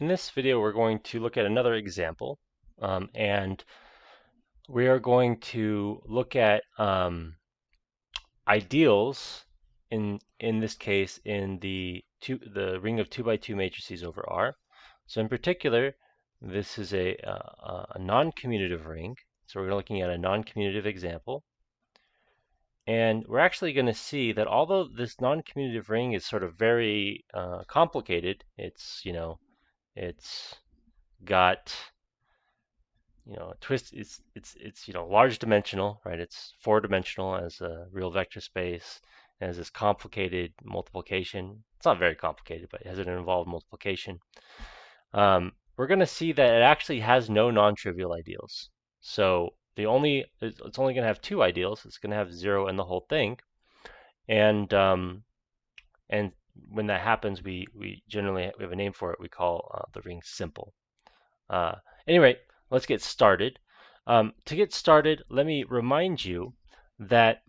In this video, we're going to look at another example, and we are going to look at ideals in this case in the ring of 2 by 2 matrices over R. So in particular, this is a non-commutative ring. So we're looking at a non-commutative example. And we're actually going to see that although this non-commutative ring is sort of very complicated, it's got twist. It's large dimensional, right? It's 4-dimensional as a real vector space, and has this complicated multiplication. It's not very complicated, but it has an involved multiplication. We're going to see that it actually has no non-trivial ideals. So it's only going to have two ideals. It's going to have 0 and the whole thing, and when that happens, we generally have a name for it. We call the ring simple. Anyway, let's get started. To get started, let me remind you that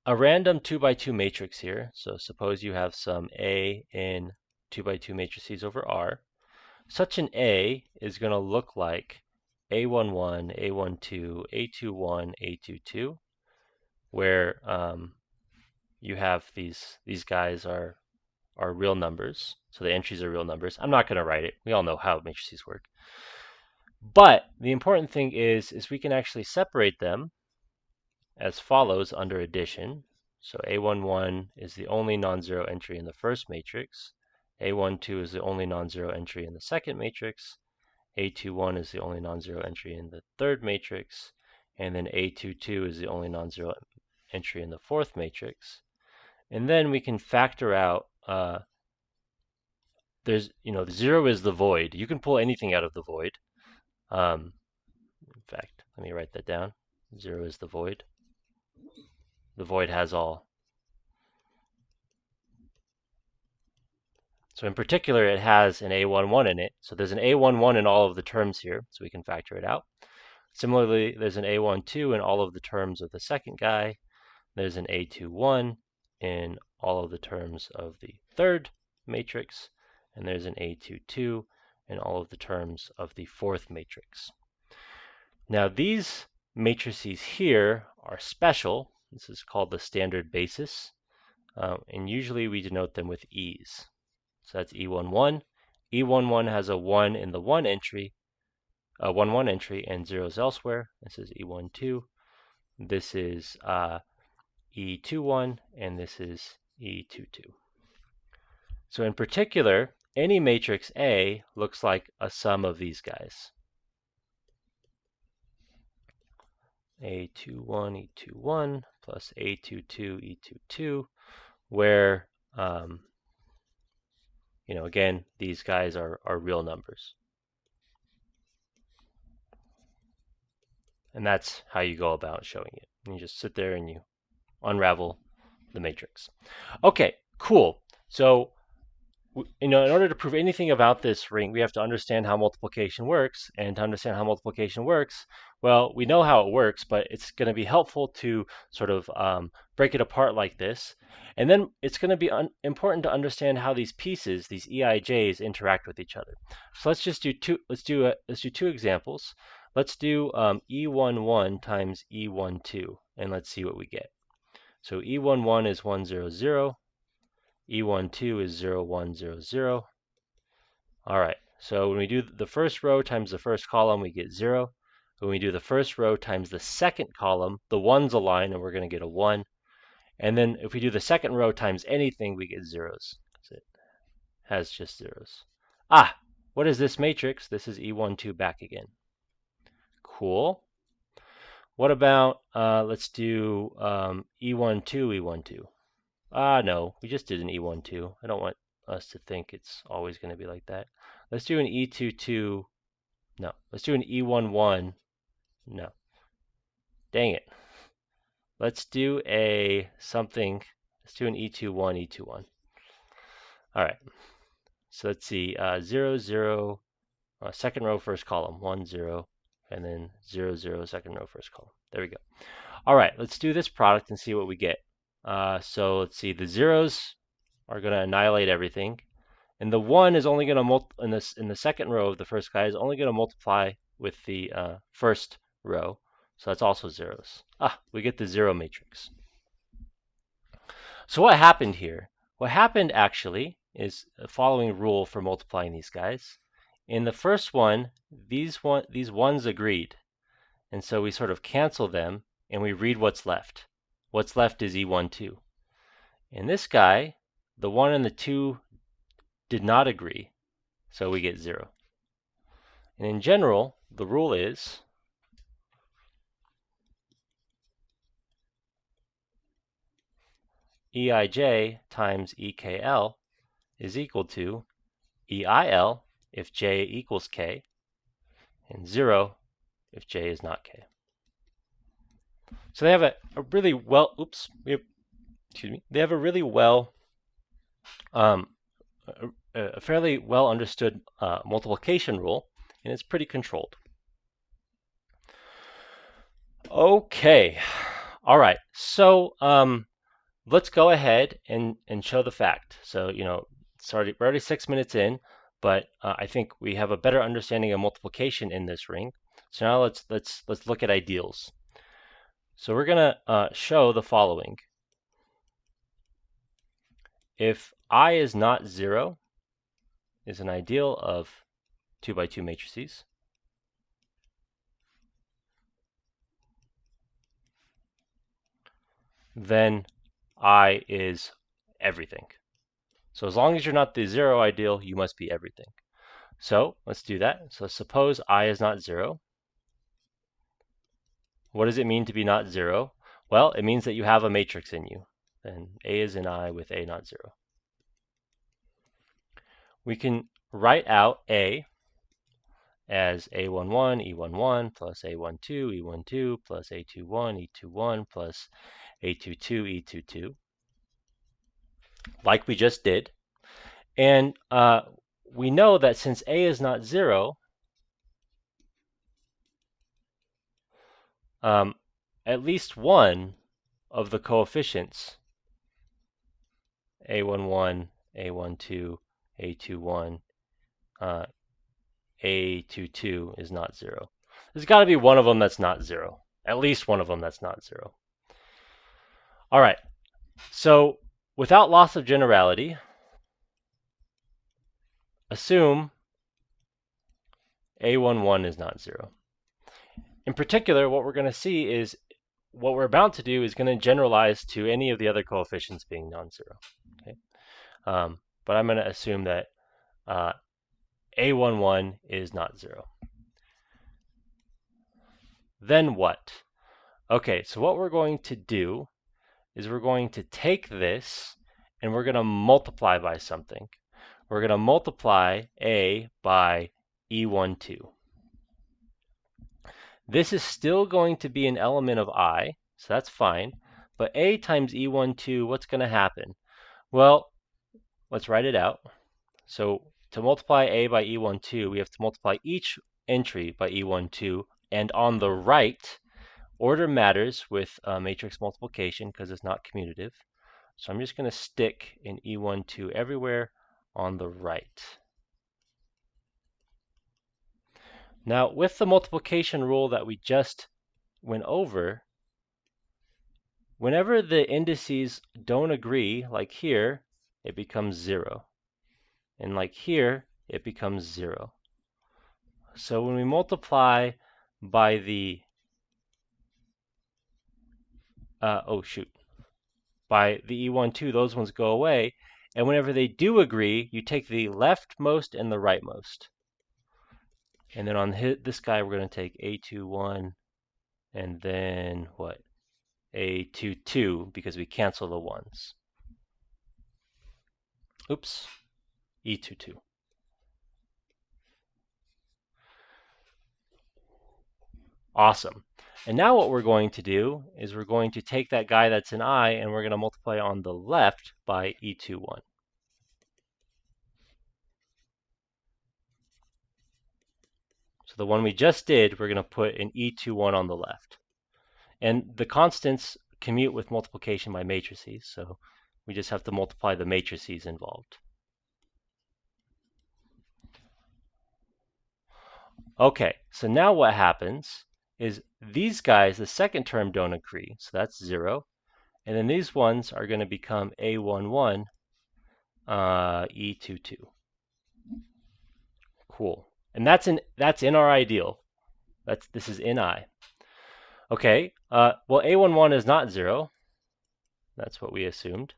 a random 2 by 2 matrix here, so suppose you have some A in 2 by 2 matrices over R, such an A is going to look like A11, A12, A21, A22, where you have these guys are real numbers, so the entries are real numbers. I'm not going to write it. We all know how matrices work. But the important thing is we can actually separate them as follows under addition. So A11 is the only non-zero entry in the first matrix. A12 is the only non-zero entry in the second matrix. A21 is the only non-zero entry in the third matrix. And then A22 is the only non-zero entry in the fourth matrix. And then we can factor out, the 0 is the void. You can pull anything out of the void. In fact, let me write that down. 0 is the void. The void has all. So in particular, it has an A11 in it. So there's an A11 in all of the terms here, so we can factor it out. Similarly, there's an A12 in all of the terms of the second guy. There's an A21 in all of the terms of the third matrix. And there's an A22 in all of the terms of the fourth matrix. Now these matrices here are special. This is called the standard basis. And usually we denote them with E's. So that's E11. E11 has a 1 in the 1 entry, a 1 entry, and zeros elsewhere. This is E12. This is E21, and this is E22. So in particular, any matrix A looks like a sum of these guys. A21, E21 plus A22, E22, where again, these guys are real numbers. And that's how you go about showing it. You just sit there and you unravel the matrix. Okay, cool. So, in order to prove anything about this ring, we have to understand how multiplication works. And to understand how multiplication works, well, we know how it works, but it's going to be helpful to sort of break it apart like this. And then it's going to be important to understand how these pieces, these EIJs, interact with each other. So let's just do two. Let's do two examples. Let's do E11 times E12, and let's see what we get. So E11 is 1, 0, 0. E12 is 0, 1, 0, 0. All right, so when we do the first row times the first column, we get 0. When we do the first row times the second column, the 1's a line, and we're going to get a 1. And then if we do the second row times anything, we get zeros, because it has just zeros. What is this matrix? This is E12 back again. Cool. What about, let's do E12, E12. No, we just did an E12. I don't want us to think it's always going to be like that. Let's do an E22. No, let's do an E11. No. Dang it. Let's do something. Let's do an E21, E21. All right. So let's see. 0, 0, second row, first column. 1, 0, and then 0, 0, second row, first column. There we go. All right. Let's do this product and see what we get. So let's see. The zeros are going to annihilate everything, And the 1 is only going to in the second row of the first guy is only going to multiply with the first row. So that's also zeros. We get the 0 matrix. So what happened here? What happened actually is the following rule for multiplying these guys. In the first one, these ones agreed. And so we sort of cancel them and we read what's left. What's left is E12. In this guy, the 1 and the 2 did not agree, so we get 0. And in general, the rule is Eij times Ekl is equal to Eil if j equals k, and 0 if j is not k. So they have a really well, they have a really well, a fairly well understood multiplication rule, and it's pretty controlled. Okay, all right, so let's go ahead and show the fact. So, we're already 6 minutes in, but I think we have a better understanding of multiplication in this ring. So now let's look at ideals. So we're gonna show the following. If I is not 0, is an ideal of 2 by 2 matrices, then I is everything. So as long as you're not the 0 ideal, you must be everything. So let's do that. So suppose I is not 0. What does it mean to be not 0? Well, it means that you have a matrix in you. Then A is in I with A not 0. We can write out A as A11, E11 plus A12, E12 plus A21, E21 plus A22, E22, like we just did. And we know that since A is not 0, at least one of the coefficients, A11, A12, A21, A22 is not 0. There's got to be one of them that's not 0. At least one of them that's not 0. All right, so without loss of generality, assume A11 is not 0. In particular, what we're going to see is what we're about to do is going to generalize to any of the other coefficients being non-zero. Okay? But I'm going to assume that A11 is not 0. Then what? Okay, so what we're going to do is we're going to take this and we're going to multiply by something. We're going to multiply A by E12. This is still going to be an element of I, so that's fine. But A times E12, what's going to happen? Well, let's write it out. So to multiply A by E12, we have to multiply each entry by E12. And on the right, order matters with matrix multiplication because it's not commutative. So I'm just going to stick an E12 everywhere on the right. Now, with the multiplication rule that we just went over, whenever the indices don't agree, like here, it becomes 0. And like here, it becomes 0. So when we multiply by the, by the E12, those ones go away. And whenever they do agree, you take the leftmost and the rightmost. And then on this guy, we're going to take A21 and then what? A22 because we cancel the ones. Oops, E22. Awesome. And now what we're going to do is we're going to take that guy that's in I and we're going to multiply on the left by E21. So the one we just did, we're going to put an E21 on the left. And the constants commute with multiplication by matrices, so we just have to multiply the matrices involved. Okay, so now what happens is these guys, the second term don't agree, so that's 0. And then these ones are going to become A11, E22. Cool. And that's in our ideal. This is in I. Okay, well A11 is not 0. That's what we assumed.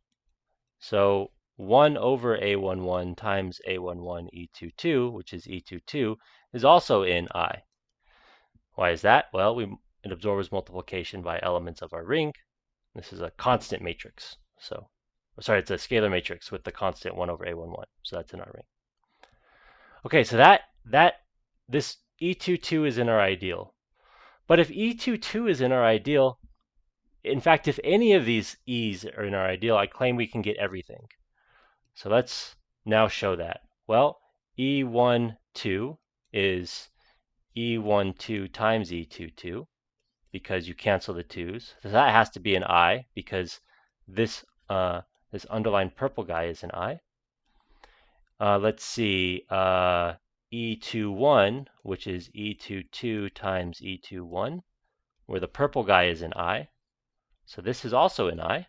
So 1 over A11 times A11 E22, which is E22, is also in I. Why is that? Well, it absorbs multiplication by elements of our ring. This is a constant matrix. So, sorry, it's a scalar matrix with the constant 1 over A11. So that's in our ring. Okay, so this E22 is in our ideal. But if E22 is in our ideal, in fact, if any of these E's are in our ideal, I claim we can get everything. So let's now show that. Well, E12 is E12 times E22 because you cancel the 2's. So that has to be an I because this this underlined purple guy is an I. Let's see, E21, which is E22 times E21, where the purple guy is an I. So this is also an I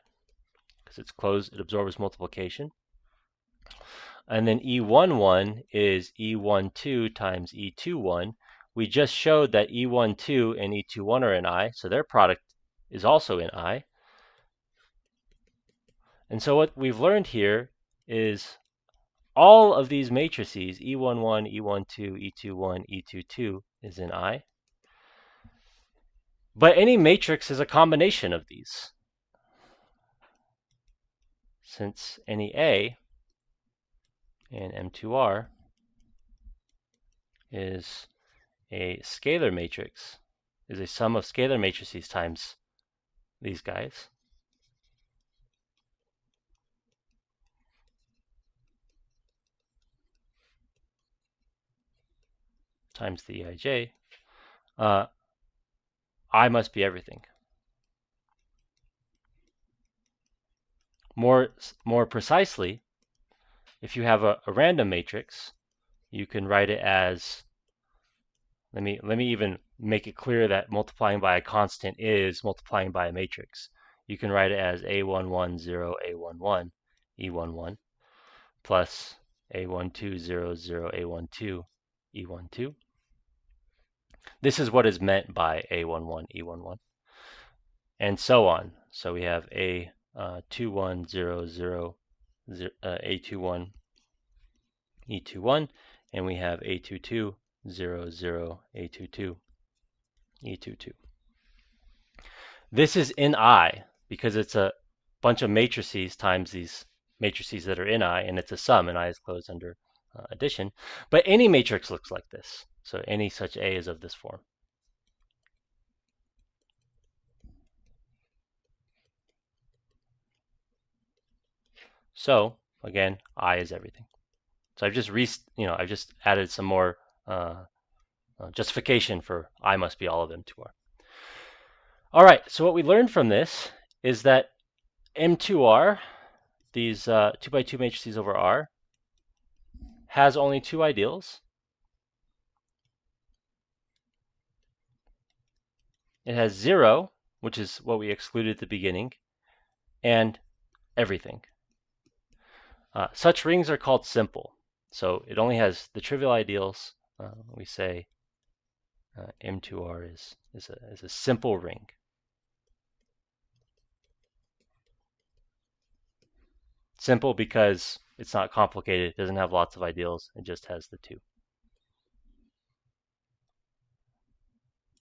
because it's closed, it absorbs multiplication. And then E11 is E12 times E21. We just showed that E12 and E21 are an I, so their product is also an I. And so what we've learned here is all of these matrices, E11, E12, E21, E22, is in I. But any matrix is a combination of these. Since any A in M2R is a scalar matrix, is a sum of scalar matrices times these guys, times the EIJ, I must be everything. More precisely, if you have a random matrix, you can write it as, let me even make it clear that multiplying by a constant is multiplying by a matrix. You can write it as A11, 0, A11, E11, plus A12, 0, 0, A12, E12. This is what is meant by A11, E11, and so on. So we have A21, 0, 0, A21, E21, and we have A22, 0, 0, A22, E22. This is in I because it's a bunch of matrices times these matrices that are in I, and it's a sum, and I is closed under addition. But any matrix looks like this. So any such A is of this form. So again, I is everything. So I've just added some more justification for I must be all of M2R. All right, so what we learned from this is that M2R, these 2 by 2 matrices over R, has only two ideals. It has 0, which is what we excluded at the beginning, and everything. Such rings are called simple. So it only has the trivial ideals. We say M2R is a simple ring. Simple because it's not complicated, it doesn't have lots of ideals, it just has the two.